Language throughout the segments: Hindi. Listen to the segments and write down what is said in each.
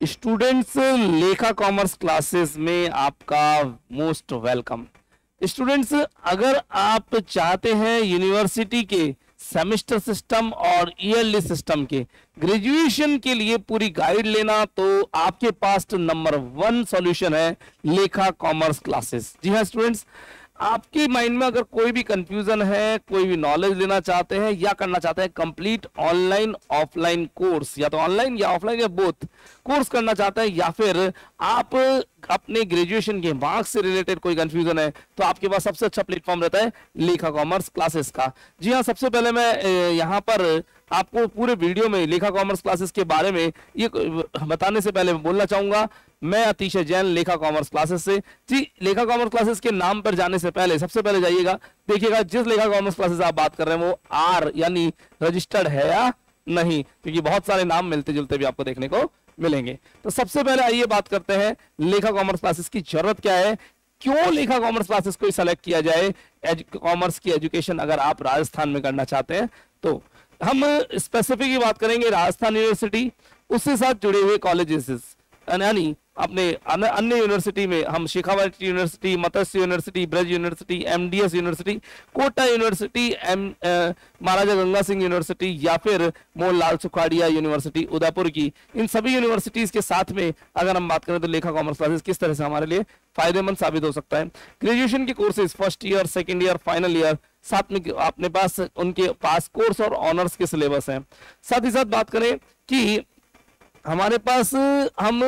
स्टूडेंट्स, लेखा कॉमर्स क्लासेस में आपका मोस्ट वेलकम। स्टूडेंट्स, अगर आप चाहते हैं यूनिवर्सिटी के सेमेस्टर सिस्टम और ईयरली सिस्टम के ग्रेजुएशन के लिए पूरी गाइड लेना, तो आपके पास तो नंबर 1 सॉल्यूशन है लेखा कॉमर्स क्लासेस। जी हाँ स्टूडेंट्स, आपके माइंड में अगर कोई भी कंफ्यूजन है, कोई भी नॉलेज लेना चाहते हैं या करना चाहते हैं कंप्लीट ऑनलाइन ऑफलाइन कोर्स, या तो ऑनलाइन या ऑफलाइन या बोथ कोर्स करना चाहते हैं, या फिर आप अपने ग्रेजुएशन के मार्क्स से रिलेटेड कोई कंफ्यूजन है, तो आपके पास सबसे अच्छा प्लेटफॉर्म रहता है लेखा कॉमर्स क्लासेस का। जी हाँ, सबसे पहले मैं यहाँ पर आपको पूरे वीडियो में लेखा कॉमर्स क्लासेस के बारे में ये बताने से पहले बोलना चाहूंगा, मैं अतिशय जैन लेखा कॉमर्स क्लासेस से। जी, लेखा कॉमर्स क्लासेस के नाम पर जाने से पहले सबसे पहले जाइएगा, देखिएगा जिस लेखा कॉमर्स क्लासेस आप बात कर रहे हैं वो आर यानी रजिस्टर्ड है या नहीं, क्योंकि बहुत सारे नाम मिलते जुलते भी आपको देखने को मिलेंगे। तो सबसे पहले आइए बात करते हैं लेखा कॉमर्स क्लासेस की जरूरत क्या है, क्यों लेखा कॉमर्स क्लासेस को सेलेक्ट किया जाए कॉमर्स की एजुकेशन अगर आप राजस्थान में करना चाहते हैं। तो हम स्पेसिफिक ही बात करेंगे राजस्थान यूनिवर्सिटी, उससे साथ जुड़े हुए कॉलेजेस, यानी अपने अन्य यूनिवर्सिटी में हम Shekhawati university, Matsya university, Braj university, MDS university, Kota university, Maharaja Ganga Singh university, या फिर मोहनलाल सुखाड़िया यूनिवर्सिटी उदयपुर की, इन सभी यूनिवर्सिटीज के साथ में अगर हम बात करें तो लेखा कॉमर्स क्लासेस किस तरह से हमारे लिए फायदेमंद साबित हो सकता है। ग्रेजुएशन के courses first year, second year, final year, साथ में अपने पास उनके पास कोर्स और ऑनर्स के सिलेबस हैं। साथ ही साथ बात करें कि हमारे पास हम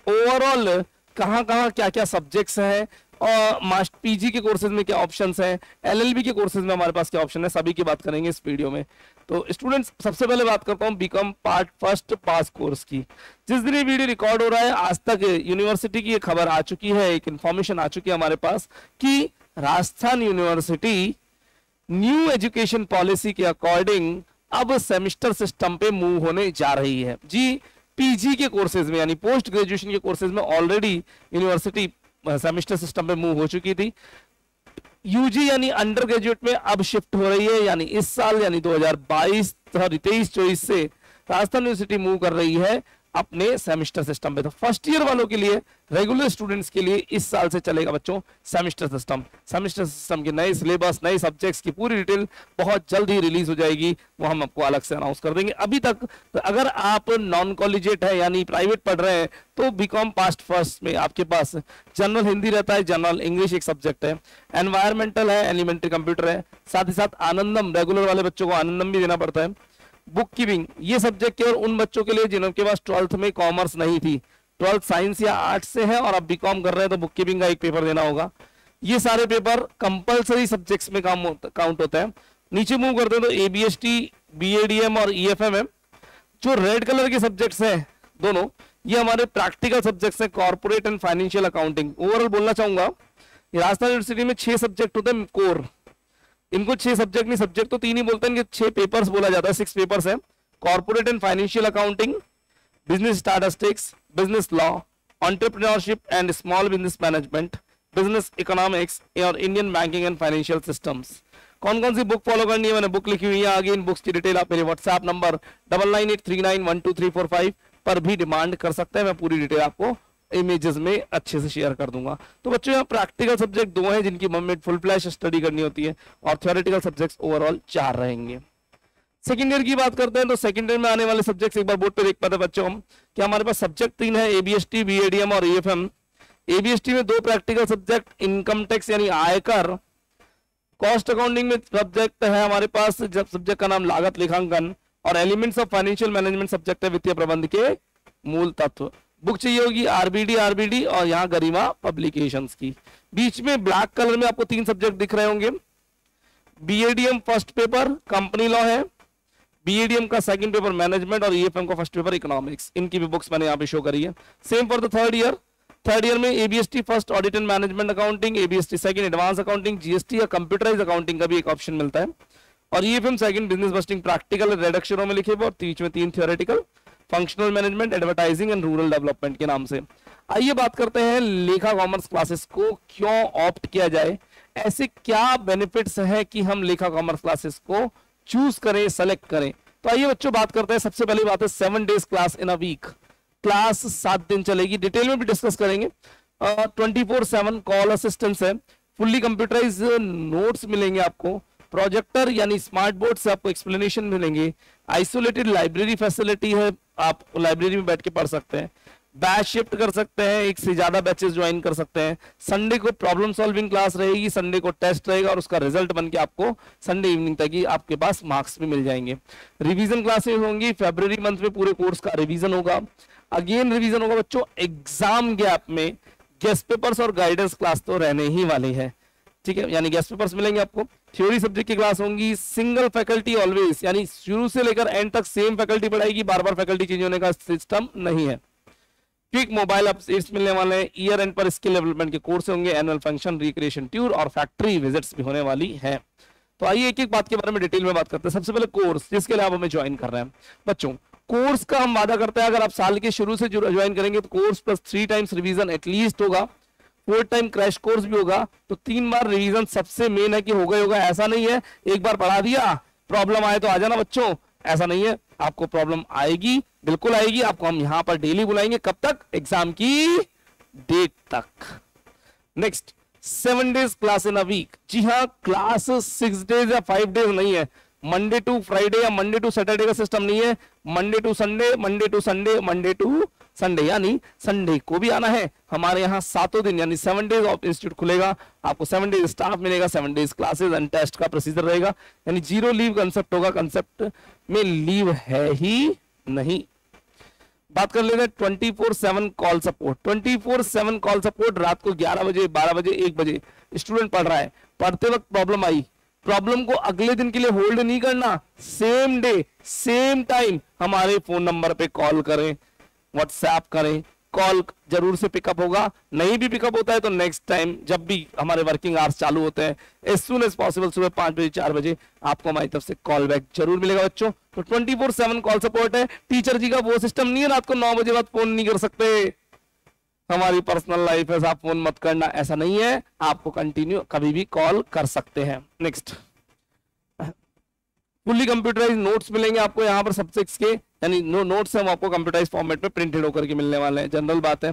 ओवरऑल कहाँ कहाँ क्या क्या सब्जेक्ट्स हैं, और मास्टर पीजी के कोर्सेज में क्या ऑप्शंस हैं, एलएलबी के कोर्सेज में हमारे पास क्या ऑप्शन है, सभी की बात करेंगे इस वीडियो में। तो स्टूडेंट्स, सबसे पहले बात करता हूँ BCom part first pass course की। जिस दिन ये वीडियो रिकॉर्ड हो रहा है, आज तक यूनिवर्सिटी की खबर आ चुकी है, एक इंफॉर्मेशन आ चुकी है हमारे पास कि Rajasthan university new education policy के अकॉर्डिंग अब सेमेस्टर सिस्टम पे मूव होने जा रही है। जी, पीजी के कोर्सेज में यानी पोस्ट ग्रेजुएशन के कोर्सेज में ऑलरेडी यूनिवर्सिटी सेमेस्टर सिस्टम पे मूव हो चुकी थी। यूजी यानी अंडर ग्रेजुएट में अब शिफ्ट हो रही है, यानी इस साल यानी 2023-24 से राजस्थान यूनिवर्सिटी मूव कर रही है अपने सेमेस्टर सिस्टम पे। तो फर्स्ट ईयर वालों के लिए, रेगुलर स्टूडेंट्स के लिए इस साल से चलेगा बच्चों सेमेस्टर सिस्टम। सेमेस्टर सिस्टम के नए सिलेबस, नए सब्जेक्ट्स की पूरी डिटेल बहुत जल्द ही रिलीज हो जाएगी, वो हम आपको अलग से अनाउंस कर देंगे। अभी तक तो अगर आप नॉन कॉलेजिएट है यानी प्राइवेट पढ़ रहे हैं, तो बीकॉम पास्ट फर्स्ट में आपके पास जनरल हिंदी रहता है, जनरल इंग्लिश एक सब्जेक्ट है, एनवायरमेंटल है, एलिमेंट्री कंप्यूटर है, साथ ही साथ आनंदम, रेगुलर वाले बच्चों को आनंदम भी देना पड़ता है, बुक कीपिंग। ये सब्जेक्ट केवल उन बच्चों के लिए जिनके पास 12th में कॉमर्स नहीं थी, 12th साइंस या आर्ट्स से है और अब बीकॉम कर रहे हैं, तो बुक कीपिंग का एक पेपर देना होगा। ये सारे पेपर कंपलसरी सब्जेक्ट्स में काउंट होता है। नीचे मूव करते हैं तो एबीएसटी, बीएडीएम और ईएफएमएम, जो रेड कलर के सब्जेक्ट्स हैं दोनों, ये हमारे प्रैक्टिकल सब्जेक्ट्स हैं, corporate and financial accounting. Overall बोलना चाहूंगा, राजस्थान यूनिवर्सिटी में 6 सब्जेक्ट होते हैं कोर। इनको 6 सब्जेक्ट नहीं, सब्जेक्ट तो 3 ही बोलते हैं, 6 पेपर्स बोला जाता है, 6 पेपर्स हैं। Corporate and financial accounting, business statistics, business law, entrepreneurship and small business management, business economics और Indian banking and financial systems. कौन कौन सी बुक फॉलो करनी है, मैंने बुक लिखी हुई है आगे। इन बुक्स की डिटेल आप मेरे व्हाट्सएप नंबर 9983912345 पर भी डिमांड कर सकते हैं, मैं पूरी डिटेल आपको इमेजेस में अच्छे से शेयर कर दूंगा। तो बच्चों, यहाँ प्रैक्टिकल सब्जेक्ट 2 हैं जिनकी मम्मी फुल फ्लैश स्टडी करनी होती है, और थ्योरेटिकल सब्जेक्ट्स ओवरऑल 4 रहेंगे। सेकेंड ईयर की बात करते हैं तो सेकेंड ईयर में आने वाले सब्जेक्ट्स एक बार बोर्ड पे देख पाते हैं बच्चों हम, कि हमारे पास सब्जेक्ट 3 है, एबीएसटी, बीएडीएम और ईएफएम। एबीएसटी में 2 प्रैक्टिकल सब्जेक्ट, इनकम टैक्स यानी आयकर, कॉस्ट अकाउंटिंग में सब्जेक्ट है हमारे पास, जब सब्जेक्ट का नाम लागत लेखांकन, और elements of financial management subject है वित्तीय प्रबंध के मूल तत्व। बुक चाहिए होगी आरबीडी और यहाँ गरिमा पब्लिकेशंस की। बीच में ब्लैक कलर में आपको 3 सब्जेक्ट दिख रहे होंगे। BADM first paper company law है, बीएडीएम का सेकंड पेपर मैनेजमेंट, और ईएफएम का फर्स्ट पेपर इकोनॉमिक्स। इनकी भी बुक्स मैंने यहाँ पे शो करी है। Same for the third year. Third year में ABST first audit and management accounting, ABST second advance accounting, GST या कंप्यूटराइज अकाउंटिंग का भी एक ऑप्शन मिलता है, और EFM second business budgeting practical red अक्षरों में लिखे हुए, और बीच में 3 theoretical, functional management, advertising and rural development के नाम से। आइए बात करते हैं लेखा कॉमर्स क्लासेस को क्यों ऑप्ट किया जाए, ऐसे क्या बेनिफिट्स हैं कि हम लेखा कॉमर्स क्लासेस को चूज करें, सेलेक्ट करें। तो आइए बच्चों बात करते हैं। सबसे पहली बात है 7 days class in a week. Class 7 दिन चलेगी, डिटेल में भी डिस्कस करेंगे। 24/7 कॉल असिस्टेंस है, फुल्ली कंप्यूटराइज नोट्स मिलेंगे आपको, प्रोजेक्टर यानी स्मार्ट बोर्ड से आपको एक्सप्लेनेशन मिलेंगे, आइसोलेटेड लाइब्रेरी फैसिलिटी है, आप लाइब्रेरी में बैठ के पढ़ सकते हैं, बैच शिफ्ट कर सकते हैं, एक से ज्यादा बैचेस ज्वाइन कर सकते हैं, संडे को प्रॉब्लम सॉल्विंग क्लास रहेगी, संडे को टेस्ट रहेगा और उसका रिजल्ट बन के आपको संडे इवनिंग तक ही आपके पास मार्क्स भी मिल जाएंगे। रिवीजन क्लासेस होंगी, फरवरी मंथ में पूरे कोर्स का रिवीजन होगा, अगेन रिवीजन होगा बच्चों। एग्जाम गैप में गेस्ट पेपर्स और गाइडेंस क्लास तो रहने ही वाली है, ठीक है, यानी गेस्ट पेपर्स मिलेंगे आपको, थ्योरी सब्जेक्ट की क्लास होंगी, सिंगल फैकल्टी ऑलवेज, यानी शुरू से लेकर एंड तक सेम फैकल्टी पढ़ाएगी, बार बार फैकल्टी चेंज होने का सिस्टम नहीं है। क्विक मोबाइल अपडेट्स मिलने वाले हैं, ईयर एंड पर स्किल डेवलपमेंट के कोर्स होंगे, एनुअल फंक्शन, रिक्रिएशन टूर और फैक्ट्री विजिट्स भी होने वाली है। तो आइए एक एक बात के बारे में डिटेल में बात करते हैं। सबसे पहले कोर्स जिसके लिए आप हमें ज्वाइन कर रहे हैं बच्चों, कोर्स का हम वादा करते हैं अगर आप साल के शुरू से ज्वाइन करेंगे तो course plus 3 times revision at least होगा, 4 टाइम क्रैश कोर्स भी होगा, तो 3 बार रिवीजन सबसे मेन है कि होगा ही होगा। ऐसा नहीं है एक बार पढ़ा दिया प्रॉब्लम आए तो आ जाना बच्चों, ऐसा नहीं है, आपको प्रॉब्लम आएगी, बिल्कुल आएगी, आपको हम यहां पर डेली बुलाएंगे, कब तक, एग्जाम की डेट तक। Next 7 days class in a week, जी हाँ क्लास 6 डेज या 5 डेज नहीं है, मंडे टू फ्राइडे या मंडे टू सैटरडे का सिस्टम नहीं है, Monday to Sunday, Monday to Sunday, Monday to Sunday, यानी संडे को भी आना है। हमारे यहाँ 7 दिन यानी 7 डेज ऑफ इंस्टीट्यूट खुलेगा, आपको 7 डेज स्टाफ मिलेगा, 7 डेज क्लासेस एंड टेस्ट का प्रोसीजर रहेगा, यानी 0 लीव कंसेप्ट होगा, कंसेप्ट में लीव है ही नहीं। बात कर लेते हैं 24/7 कॉल सपोर्ट। 24/7 कॉल सपोर्ट, रात को 11 बजे, 12 बजे, 1 बजे स्टूडेंट पढ़ रहा है, पढ़ते वक्त प्रॉब्लम आई, प्रॉब्लम को अगले दिन के लिए होल्ड नहीं करना, सेम डे सेम टाइम हमारे फोन नंबर पे कॉल करें, व्हाट्सएप करें, कॉल जरूर से पिकअप होगा, नहीं भी पिकअप होता है तो नेक्स्ट टाइम जब भी हमारे वर्किंग आवर्स चालू होते हैं एज सून एज पॉसिबल सुबह 5 बजे 4 बजे आपको हमारी तरफ से कॉल बैक जरूर मिलेगा बच्चों। तो 24/7 कॉल सपोर्ट है, टीचर जी का वो सिस्टम नहीं है रात को 9 बजे बाद फोन नहीं कर सकते, हमारी पर्सनल लाइफ है आप फोन मत करना, ऐसा नहीं है, आपको कंटिन्यू कभी भी कॉल कर सकते हैं। नेक्स्ट फुल्ली कंप्यूटराइज नोट्स मिलेंगे आपको यहाँ पर सब्जेक्ट्स के, यानी नोट्स हम आपको कंप्यूटराइज फॉर्मेट में प्रिंटेड होकर के मिलने वाले हैं, जनरल बात है।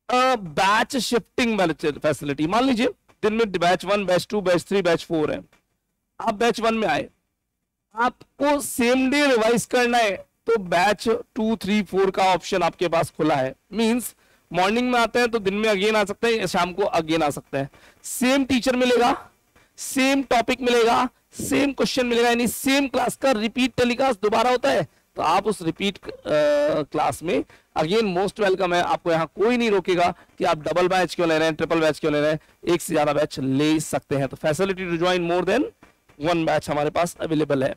बैच शिफ्टिंग फैसिलिटी, मान लीजिए दिन में बैच 1, बैच 2, बैच 3, बैच 4 है, आप बैच 1 में आए, आपको सेम डे रिवाइज करना है तो बैच 2, 3, 4 का ऑप्शन आपके पास खुला है, मींस मॉर्निंग में आते हैं तो दिन में अगेन आ सकते हैं, शाम को अगेन आ सकते हैं, सेम टीचर मिलेगा, सेम टॉपिक मिलेगा, सेम क्वेश्चन मिलेगा, यानी सेम क्लास का रिपीट टेलीकास्ट दोबारा होता है, तो आप उस रिपीट क्लास में अगेन मोस्ट वेलकम है, आपको यहाँ कोई नहीं रोकेगा कि आप डबल बैच क्यों ले रहे हैं, ट्रिपल बैच क्यों ले रहे हैं, एक से ज्यादा बैच ले सकते हैं। तो facility to join more than 1 batch हमारे पास अवेलेबल है।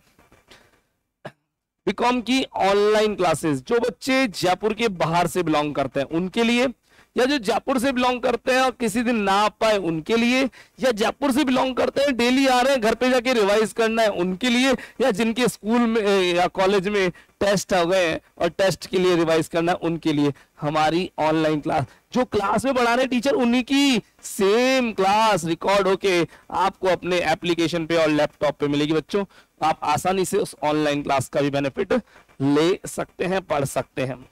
बीकॉम की ऑनलाइन क्लासेस, जो बच्चे जयपुर के बाहर से बिलोंग करते हैं उनके लिए, या जो जयपुर से बिलोंग करते हैं और किसी दिन ना आ पाए उनके लिए, या जयपुर से बिलोंग करते हैं डेली आ रहे हैं घर पे जाके रिवाइज करना है उनके लिए, या जिनके स्कूल में या कॉलेज में टेस्ट हो गए और टेस्ट के लिए रिवाइज करना है उनके लिए हमारी ऑनलाइन क्लास, जो क्लास में पढ़ा रहे टीचर उन्हीं की सेम क्लास रिकॉर्ड होके आपको अपने एप्लीकेशन पे और लैपटॉप पे मिलेगी बच्चों, आप आसानी से उस ऑनलाइन क्लास का भी बेनिफिट ले सकते हैं, पढ़ सकते हैं।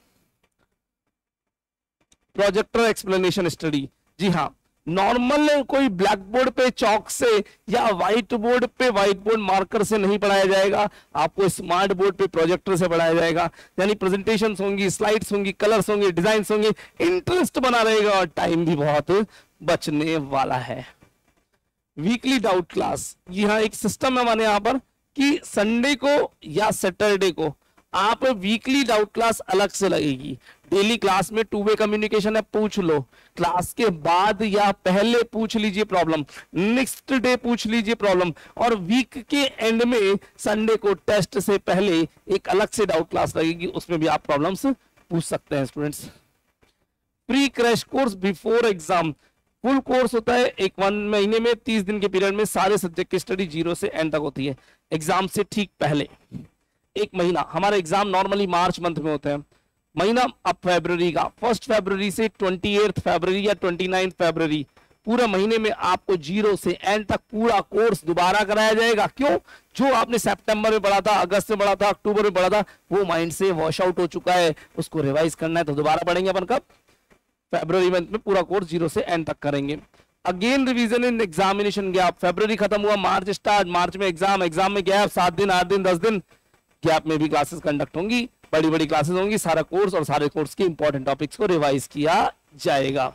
प्रोजेक्टर एक्सप्लेनेशन स्टडी, जी हाँ नॉर्मल कोई ब्लैक बोर्ड पे चौक से या व्हाइट बोर्ड पे व्हाइट बोर्ड मार्कर से नहीं पढ़ाया जाएगा, आपको स्मार्ट बोर्ड पे प्रोजेक्टर से पढ़ाया जाएगा, यानी प्रेजेंटेशंस होंगी, स्लाइड्स होंगी, कलर्स होंगे, डिजाइन्स होंगे, इंटरेस्ट बना रहेगा और टाइम भी बहुत बचने वाला है। वीकली डाउट क्लास, जी हाँ एक सिस्टम है हमारे यहाँ पर कि संडे को या सैटरडे को आप वीकली डाउट क्लास अलग से लगेगी, डेली क्लास में 2 वे कम्युनिकेशन है, पूछ लो, क्लास के बाद या पहले पूछ लीजिए प्रॉब्लम, नेक्स्ट डे पूछ लीजिए प्रॉब्लम, और वीक के एंड में संडे को टेस्ट से पहले एक अलग से डाउट क्लास लगेगी, उसमें भी आप प्रॉब्लम्स पूछ सकते हैं students. Pre crash course before exam, full course होता है 1 महीने में 30 दिन के पीरियड में सारे सब्जेक्ट की स्टडी 0 से एंड तक होती है, एग्जाम से ठीक पहले 1 महीना, हमारे एग्जाम नॉर्मली मार्च मंथ में होते हैं, महीना अब फरवरी का 1 फरवरी से 28 फरवरी या 29 फरवरी पूरे महीने में आपको 0 से एंड तक पूरा कोर्स दोबारा कराया जाएगा। क्यों? जो आपने सितंबर में पढ़ा था, अगस्त में पढ़ा था, अक्टूबर में पढ़ा था, वो माइंड से वॉश आउट हो चुका है, उसको रिवाइज करना है। तो दोबारा पढ़ेंगे अपन कब? फरवरी मंथ में पूरा कोर्स 0 से एंड तक करेंगे। Again revision in examination gap. फरवरी खत्म हुआ, मार्च स्टार्ट, मार्च में एग्जाम, एग्जाम में गैप, 7 दिन, 8 दिन, 10 दिन गैप में भी क्लासेस कंडक्ट होंगी, बड़ी बड़ी क्लासेस होंगी, सारा कोर्स और सारे कोर्स के इंपॉर्टेंट टॉपिक्स को रिवाइज किया जाएगा।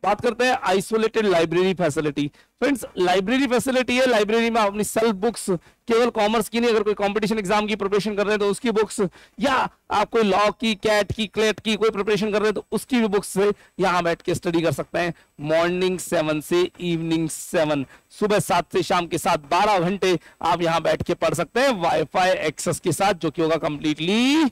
बात करते हैं isolated library facility. Friends, library facility है, लाइब्रेरी में अपनी सेल्फ बुक्स, केवल कॉमर्स की नहीं, अगर कोई कंपटीशन एग्जाम की प्रिपरेशन कर रहे हैं तो उसकी बुक्स, या आप कोई लॉ की, कैट की, क्लेट की कोई प्रिपरेशन कर रहे हैं तो उसकी भी बुक्स से यहाँ बैठ के स्टडी कर सकते हैं। मॉर्निंग 7 से इवनिंग 7, सुबह 7 से शाम के 7, 12 घंटे आप यहाँ बैठ के पढ़ सकते हैं वाईफाई एक्सेस के साथ, जो कि होगा कंप्लीटली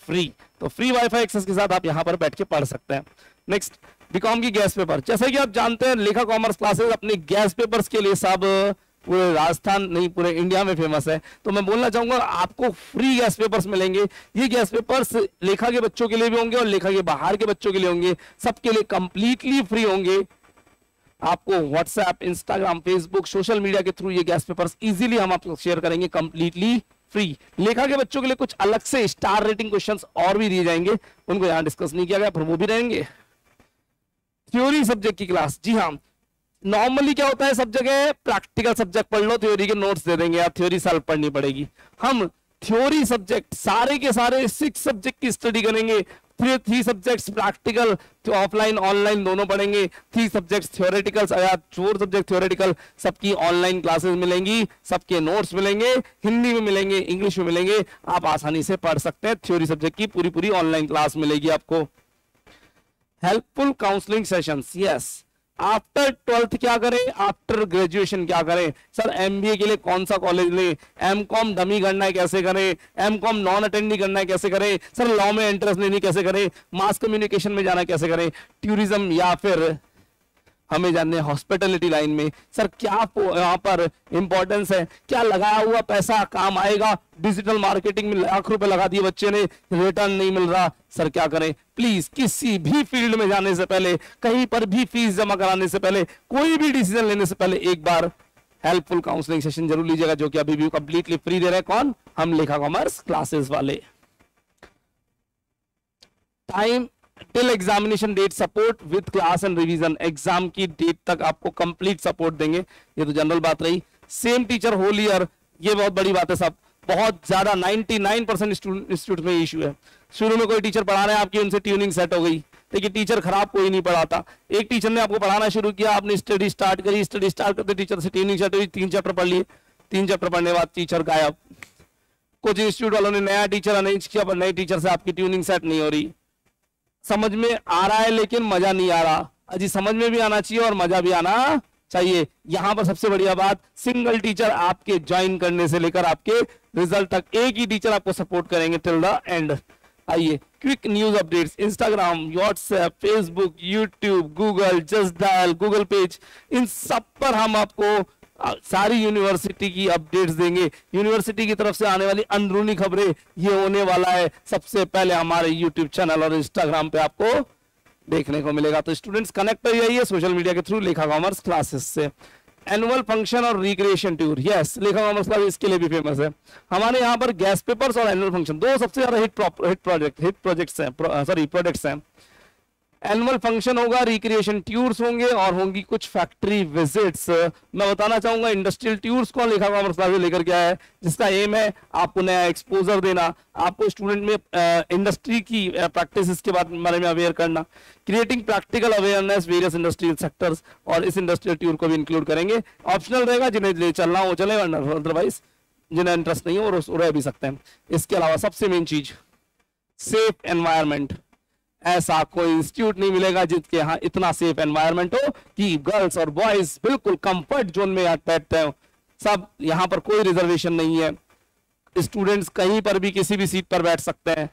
फ्री। तो फ्री वाईफाई एक्सेस के साथ आप यहाँ पर बैठ के पढ़ सकते हैं। नेक्स्ट, बीकॉम की गैस पेपर। जैसा कि आप जानते हैं, लेखा कॉमर्स क्लासेस अपने गैस पेपर्स के लिए सब पूरे राजस्थान नहीं पूरे इंडिया में फेमस है। तो मैं बोलना चाहूंगा आपको फ्री गैस पेपर्स मिलेंगे। ये गैस पेपर्स लेखा के बच्चों के लिए भी होंगे और लेखा के बाहर के बच्चों के लिए होंगे, सबके लिए कंप्लीटली फ्री होंगे। आपको WhatsApp, Instagram, Facebook, social media के थ्रू ये गैस पेपर्स इजीली हम आपको शेयर करेंगे कंप्लीटली फ्री। लेखा के बच्चों के लिए कुछ अलग से स्टार रेटिंग क्वेश्चंस और भी दिए जाएंगे, उनको यहां डिस्कस नहीं किया गया, पर वो भी रहेंगे। थ्योरी सब्जेक्ट की क्लास, जी हाँ, नॉर्मली क्या होता है, सब जगह प्रैक्टिकल सब्जेक्ट पढ़ लो, थ्योरी के नोट्स दे देंगे, आप थ्योरी सॉल्व पढ़नी पड़ेगी। हम थ्योरी सब्जेक्ट सारे के सारे 6 सब्जेक्ट की स्टडी करेंगे। फिर 3 सब्जेक्ट्स प्रैक्टिकल, तो ऑफलाइन ऑनलाइन दोनों पढ़ेंगे। 3 सब्जेक्ट्स थ्योरेटिकल, 4 सब्जेक्ट थ्योरेटिकल, सबकी ऑनलाइन क्लासेस मिलेंगी, सबके नोट्स मिलेंगे, हिंदी में मिलेंगे, इंग्लिश में मिलेंगे, आप आसानी से पढ़ सकते हैं। थ्योरी सब्जेक्ट की पूरी पूरी ऑनलाइन क्लास मिलेगी आपको। Helpful counselling sessions, yes. After 12th क्या करें, आफ्टर ग्रेजुएशन क्या करें, सर एमबीए के लिए कौन सा कॉलेज लें, एमकॉम डमी करना है कैसे करें, एमकॉम नॉन अटेंडी करना है कैसे करें, सर लॉ में एंट्रेंस लेनी कैसे करें, मास कम्युनिकेशन में जाना कैसे करें, टूरिज्म या फिर हमें जानने हॉस्पिटलिटी लाइन में, सर क्या यहाँ पर इंपॉर्टेंस है, क्या लगाया हुआ पैसा काम आएगा, डिजिटल मार्केटिंग में लाख रुपए लगा दिए बच्चे ने, रिटर्न नहीं मिल रहा, सर क्या करें। प्लीज किसी भी फील्ड में जाने से पहले, कहीं पर भी फीस जमा कराने से पहले, कोई भी डिसीजन लेने से पहले एक बार हेल्पफुल काउंसलिंग सेशन जरूर लीजिएगा, जो कि अभी भी कंप्लीटली फ्री दे रहे हैं। कौन? हम लेखा कॉमर्स क्लासेस वाले। Time till examination date support with class and revision, exam की डेट तक आपको कंप्लीट सपोर्ट देंगे। ये तो जनरल बात रही। सेम टीचर होल ईयर, ये बहुत बड़ी बात है। सब बहुत ज्यादा 99% इंस्टीट्यूट में इशू है। शुरू में कोई टीचर पढ़ा रहे हैं आपकी, उनसे ट्यूनिंग सेट हो गई, लेकिन टीचर खराब कोई नहीं पढ़ाता। एक टीचर ने आपको पढ़ाना शुरू किया, आपने स्टडी स्टार्ट करी, स्टडी स्टार्ट करते टीचर से ट्यूनिंग सेट हुई, 3 चैप्टर पढ़ लिए, 3 चैप्टर पढ़ने के बाद टीचर गायब। कोचिंग इंस्टीट्यूट वालों ने नया टीचर अरेंज किया, पर नए टीचर से आपकी ट्यूनिंग सेट नहीं हो रही। समझ में आ रहा है लेकिन मजा नहीं आ रहा। अजी समझ में भी आना चाहिए और मजा भी आना चाहिए। यहां पर सबसे बढ़िया बात, सिंगल टीचर आपके ज्वाइन करने से लेकर आपके रिजल्ट तक एक ही टीचर आपको सपोर्ट करेंगे टिल द एंड। आइए, quick news updates, Instagram, WhatsApp, Facebook, YouTube, Google, Just Dial, Google page, इन सब पर हम आपको सारी यूनिवर्सिटी की अपडेट्स देंगे। यूनिवर्सिटी की तरफ से आने वाली अंदरूनी खबरें ये होने वाला है सबसे पहले हमारे यूट्यूब चैनल और इंस्टाग्राम पे आपको देखने को मिलेगा। तो स्टूडेंट्स कनेक्ट हो जाइए सोशल मीडिया के थ्रू लेखा कॉमर्स क्लासेस से। एनुअल फंक्शन और रिक्रिएशन टूर, यस, लेखा कॉमर्स क्लास इसके लिए भी फेमस है। हमारे यहाँ पर गैस पेपर्स और एनुअल फंक्शन दो सबसे ज्यादा हिट प्रोजेक्ट्स हैं। एनुअल फंक्शन होगा, रिक्रिएशन टूर्स होंगे और होंगी कुछ फैक्ट्री विजिट्स। मैं बताना चाहूंगा इंडस्ट्रियल टूर्स को लेखा कॉमर्स क्लास लेकर के आया है, जिसका एम है आपको नया एक्सपोजर देना, आपको स्टूडेंट में इंडस्ट्री की प्रैक्टिस के बारे में अवेयर करना, creating practical awareness various industrial sectors, और इस इंडस्ट्रियल टूर को भी इंक्लूड करेंगे। ऑप्शनल रहेगा, जिन्हें ले चलना हो चले, अदरवाइज जिन्हें इंटरेस्ट नहीं हो वो रह भी सकते हैं। इसके अलावा सबसे मेन चीज सेफ एनवायरमेंट। ऐसा कोई इंस्टीट्यूट नहीं मिलेगा जिसके यहाँ इतना सेफ एनवायरनमेंट हो कि गर्ल्स और बॉयज बिल्कुल कंफर्ट जोन में बैठते हो। सब यहाँ पर कोई रिजर्वेशन नहीं है, स्टूडेंट्स कहीं पर भी किसी भी सीट पर बैठ सकते हैं,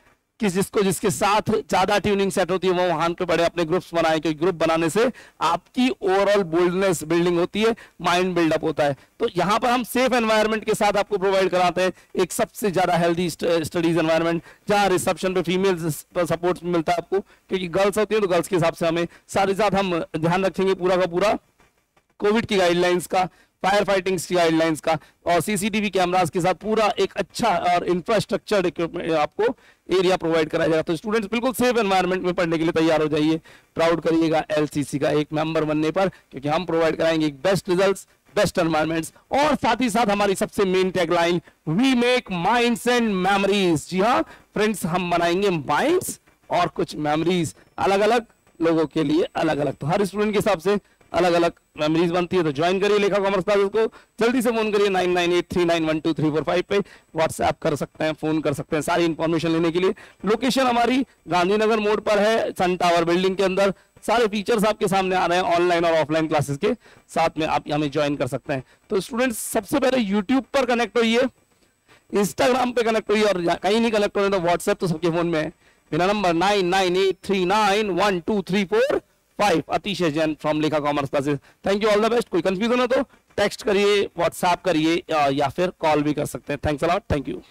जिसको जिसके साथ ज्यादा ट्यूनिंग सेट होती है वो वहां पे बड़े अपने ग्रुप्स बनाए, क्योंकि ग्रुप बनाने से आपकी ओवरऑल बोल्डनेस बिल्डिंग होती है, माइंड बिल्डअप होता है। तो यहाँ पर हम सेफ एनवायरनमेंट के साथ आपको प्रोवाइड कराते हैं एक सबसे ज्यादा हेल्दी स्टडीज एनवायरनमेंट, जहाँ रिसेप्शन पे फीमेल सपोर्ट मिलता है आपको, क्योंकि गर्ल्स होती है तो गर्ल्स के हिसाब से हमें साथ ही साथ हम ध्यान रखेंगे पूरा का पूरा कोविड की गाइडलाइंस का, फायर फाइटिंग की गाइडलाइंस का, और सीसीटीवी कैमरास के साथ पूरा एक अच्छा और इंफ्रास्ट्रक्चर इक्विपमेंट आपको एरिया प्रोवाइड कराया जाएगा। तो स्टूडेंट्स बिल्कुल सेफ एनवायरनमेंट में पढ़ने के लिए तैयार हो जाइए, प्राउड करिएगा एलसीसी का एक मेंबर बनने पर, क्योंकि हम प्रोवाइड कराएंगे बेस्ट रिजल्ट्स, बेस्ट एनवायरनमेंट्स, और साथ ही साथ हमारी सबसे main tagline, we make minds and memories. जी हाँ फ्रेंड्स, हम बनाएंगे माइंड्स और कुछ मेमोरीज, अलग अलग लोगों के लिए अलग अलग, तो हर स्टूडेंट के हिसाब से अलग अलग मेमोरीज बनती है। तो ज्वाइन करिए लेखा कॉमर्स क्लासेस को, जल्दी से फोन करिए 9983912345 पे, व्हाट्सएप कर सकते हैं, फोन कर सकते हैं सारी इंफॉर्मेशन लेने के लिए। लोकेशन हमारी गांधीनगर मोड़ पर है, सन टावर बिल्डिंग के अंदर। सारे फीचर्स आपके सामने आ रहे हैं, ऑनलाइन और ऑफलाइन क्लासेस के साथ में आप हमें ज्वाइन कर सकते हैं। तो स्टूडेंट्स सबसे पहले यूट्यूब पर कनेक्ट होइए, इंस्टाग्राम पे कनेक्ट होइए, और कहीं नहीं कनेक्ट हो रहे तो व्हाट्सएप तो सबके फोन में है, मेरा नंबर 9983912345, अतिशय जैन फ्रॉम लेखा commerce classes. Thank you, all the best. कोई कंफ्यूजन हो तो टेक्स्ट करिए, व्हाट्सएप करिए, या फिर कॉल भी कर सकते हैं। Thanks a lot, thank you.